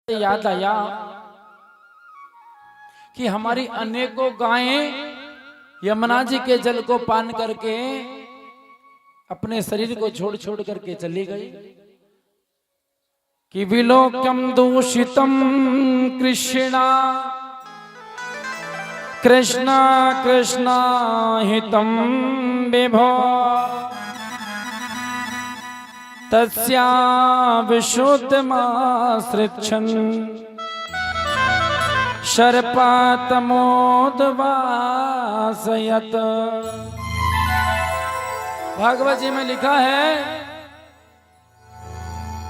करते याद आया कि हमारी अनेकों गायें यमुना जी के जल को पान करके अपने शरीर को छोड़ छोड़ करके चली गई। कि विलोक्यम दूषितम कृष्णा कृष्णा कृष्णा हितम विभो तस्या विशुद्धमाश्रिच्छन् शर्पातमोदवासयत। भागवत जी में लिखा है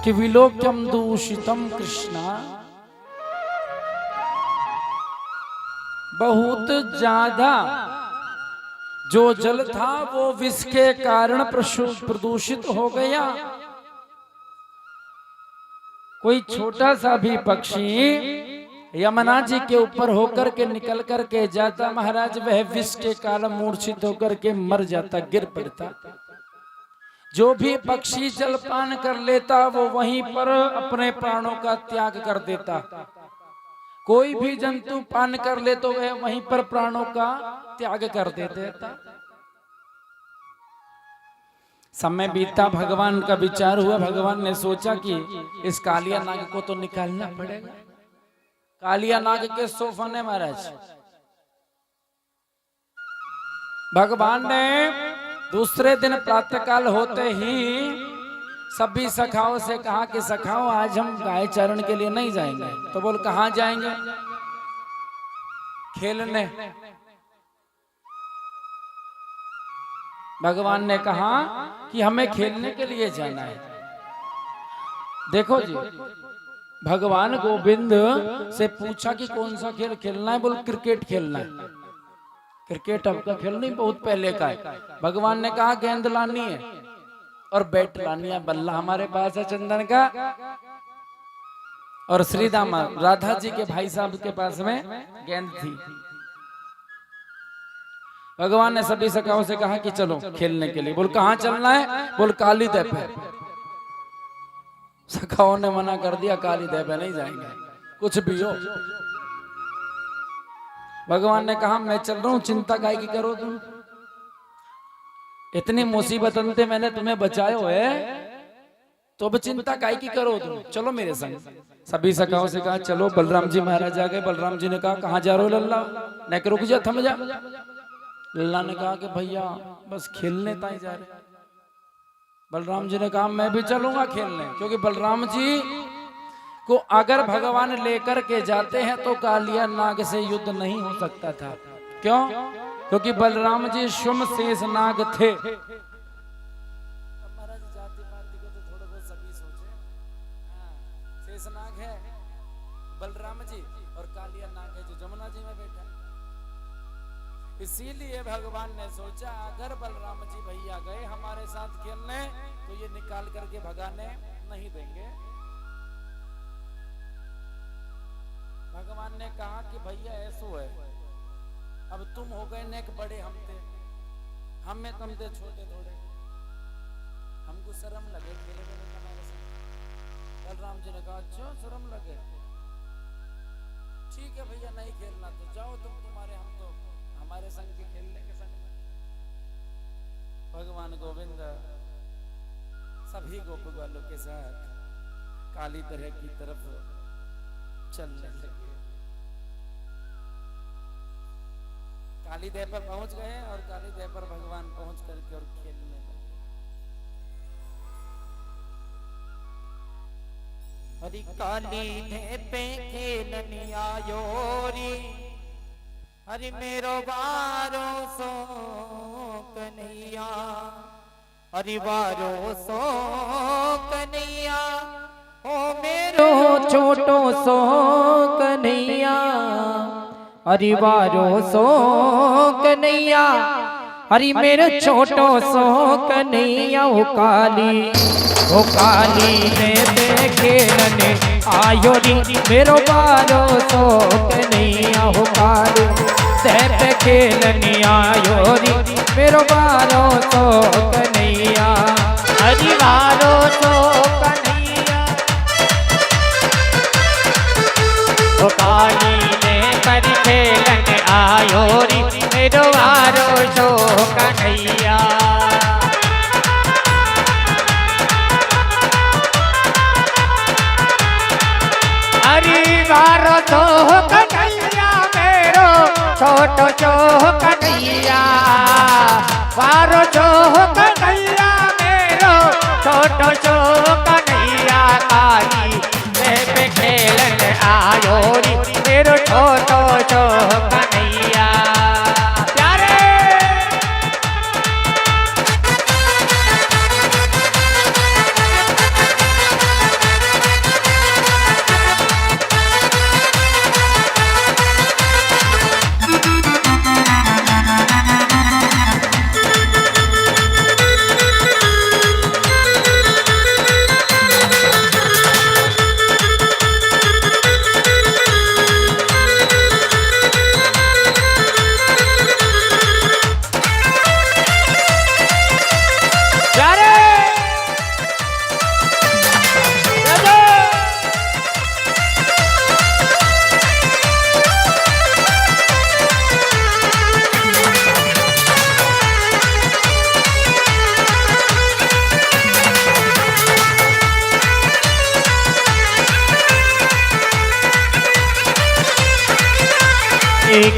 कि विलोक्यम दूषितम कृष्णा, बहुत ज्यादा जो जल था वो विष के कारण प्रदूषित हो गया। कोई छोटा सा भी पक्षी यमुना जी के ऊपर होकर के निकल करके जाता महाराज, वह विष के कारण मूर्छित होकर के मर जाता, गिर पड़ता। जो भी पक्षी जलपान कर लेता वो वहीं पर अपने प्राणों का त्याग कर देता। कोई भी जंतु पान कर ले तो वह वहीं पर प्राणों का त्याग कर देता। समय बीता, भगवान का विचार हुआ। भगवान ने सोचा कि इस कालिया नाग को तो निकालना पड़ेगा। कालिया नाग के सोफने महाराज, भगवान ने दूसरे दिन प्रातःकाल होते ही सभी सखाओं से कहा कि सखाओ आज हम गाय चरण के लिए नहीं जाएंगे। तो बोल कहां जाएंगे? खेलने। भगवान ने कहा कि हमें खेलने के लिए जाना है। देखो जी, भगवान गोविंद से पूछा कि कौन सा खेल खेलना है? बोल क्रिकेट खेलना है। क्रिकेट अब का खेल नहीं, बहुत पहले का है। भगवान ने कहा गेंद लानी है और बैट लानी है। बल्ला हमारे पास है चंदन का, और श्री दामा राधा जी के भाई साहब के पास में गेंद थी। भगवान ने सभी सखाओं से कहा कि चलो खेलने के लिए। बोल कहां चलना है? बोल काली दे पे। सखाओं ने मना कर दिया, काली दे पे नहीं जाएंगे, कुछ भी हो। भगवान ने कहा मैं चल रहा हूं, चिंता काहे की करो तुम? इतनी मुसीबत अंते मैंने तुम्हें बचायो है, तो अब चिंता काहे की करो तुम? चलो मेरे संग। सभी सखाओं से कहा चलो। बलराम जी महाराज आ गए। बलराम जी ने कहा कहां जा रहे हो लल्ला? नहीं रुक जा, थम जा। लल्ला ने कहा कि भैया बस खेलने ताई जा रहे। बलराम जी ने कहा मैं भी चलूंगा खेलने, क्योंकि बलराम जी को अगर भगवान लेकर के जाते हैं तो कालिया नाग से युद्ध नहीं हो सकता था। क्यों? क्योंकि बलराम जी शुम शेष नाग थे। महाराज जाति पाति को तो थोड़ा बहुत सभी सोचे, शेष नाग है बलराम जी और कालिया नाग है जो जमुना जी में बैठा। इसीलिए भगवान ने सोचा अगर बलराम जी भैया गए हमारे साथ खेलने तो ये निकाल करके भगाने नहीं देंगे। भगवान ने कहा कि भैया ऐसो है, अब तुम हो गए नेक बड़े, हम थे, हमें तुम थे छोटे थोड़े, हमको शर्म लगे खेले में हमारे साथ। बलराम जी ने कहा अच्छा शर्म लगे, ठीक है भैया नहीं खेलना तो जाओ तुम, तुम्हारे हम तो हमारे संग के खेलने के संग में। भगवान गोविंद सभी गोपबालों के साथ काली दरगाह की तरफ चलने लगे। काली देह पर पहुंच गए और काली देह पर भगवान पहुंच करके और खेलने लगे। हरि काली देह पे खेलनी आयोरी, हरि मेरो बारो सो कन्हैया, हरि बारो सो कन्हैया, ओ मेरो छोटो सो कन्हैया, हरि बारो सो कन्हैया, हरि मेरो छोटो सो कन्हैया। ओ काली दे खेलने आयो री, मेरो बारो सो कन्हैया। हो काली दे खेलने आयो री, मेरो बारो सो कन्हैया, हरि बारो सो कन्हैया। ओ काली ने पर खेलन आयो री मेरो वारो सो कन्हैया अरे वारो सो कन्हैया मेरो छोटो सो कन्हैया वारो सो कन्हैया मेरो छोटो सो कन्हैया काली पे खेलन आयो री मेरो छोटो सो कन्हैया प्यारे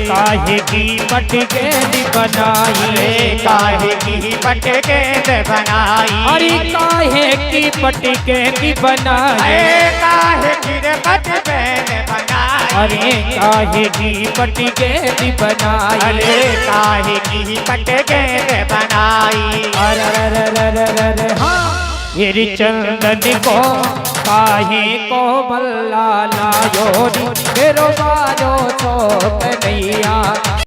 काहे की पटकेंद बनाई काहे की पटकेंद बनाई अरे काहे की पटकेंद बनाई काहे की पटकेंद बनाई अरे काहे की पटकेंद बनाई अरे काहे की पटकेंद बनाई अरे हाँ मेरी चंदन को काहे को बल्ला लायो री मेरो